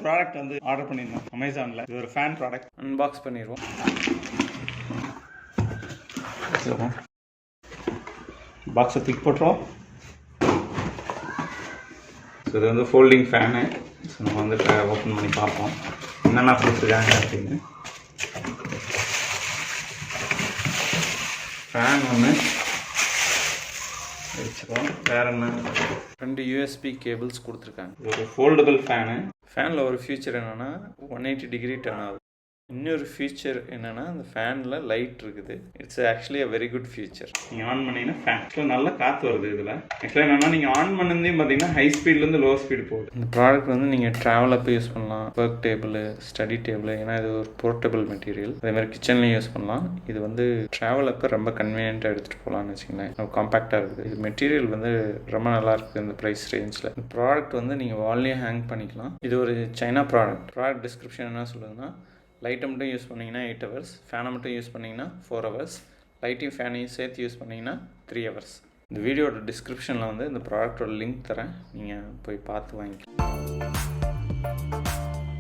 Product வந்து order பண்ணியிருந்தோம் அமேசானில். இது ஒரு ஃபேன் ப்ராடக்ட். அன்பாக்ஸ் பண்ணிடுவோம். பாக்ஸை திக் போட்டுருவோம். ஸோ இது வந்து ஃபோல்டிங் ஃபேனு. ஸோ நம்ம வந்து ஓப்பன் பண்ணி பார்ப்போம் என்னென்ன கொடுத்துருக்காங்க அப்படின்னு. ஃபேன் ஒன்று வச்சுருவோம். வேறு என்ன, 2 USB கேபிள்ஸ் கொடுத்துருக்காங்க. ஒரு ஃபோல்டபுள் ஃபேனு. ஃபேனில் ஒரு ஃபியூச்சர் என்னென்னா 180 டிகிரி டர்ன் ஆகுது. இன்னொரு ஃபீச்சர் என்னென்னா அந்த ஃபேனில் லைட் இருக்குது. It's actually a very good feature. நீங்கள் ஆன் பண்ணிங்கன்னா ஃபேன் நல்ல காற்று வருது. இதில் ஆக்சுவலாக என்னென்னா நீங்கள் ஆன் பண்ணதே பார்த்தீங்கன்னா ஹை ஸ்பீட்லேருந்து லோ ஸ்பீடு போகுது. இந்த ப்ராடக்ட் வந்து நீங்கள் ட்ராவல் அப்போ யூஸ் பண்ணலாம், ஒர்க் டேபிள், ஸ்டடி டேபிள், ஏன்னா இது ஒரு போர்ட்டபிள் மெட்டீரியல். அதேமாதிரி கிச்சன்லேயும் யூஸ் பண்ணலாம். இது வந்து ட்ராவல் அப்போ ரொம்ப கன்வீனியண்ட்டாக எடுத்துகிட்டு போகலான்னு வச்சுக்கோங்களேன். காம்பேக்டாக இருக்குது. இது மெட்டீரியல் வந்து ரொம்ப நல்லா இருக்குது இந்த ப்ரைஸ் ரேஞ்சில். இந்த ப்ராடக்ட் வந்து நீங்கள் வால்லையும் ஹேங் பண்ணிக்கலாம். இது ஒரு சைனா ப்ராடக்ட். ப்ராடக்ட் டிஸ்கிரிப்ஷன் என்ன சொல்லுதுன்னா, லைட்டை மட்டும் யூஸ் பண்ணிங்கன்னா 8 hours, ஃபேனை மட்டும் யூஸ் பண்ணிங்கன்னா 4 hours, லைட்டையும் ஃபேனையும் சேர்த்து யூஸ் பண்ணிங்கன்னா 3 hours. இந்த வீடியோட டிஸ்கிரிப்ஷனில் வந்து இந்த ப்ராடக்டோட லிங்க் தரேன், நீங்கள் போய் பார்த்து வாங்கிக்கலாம்.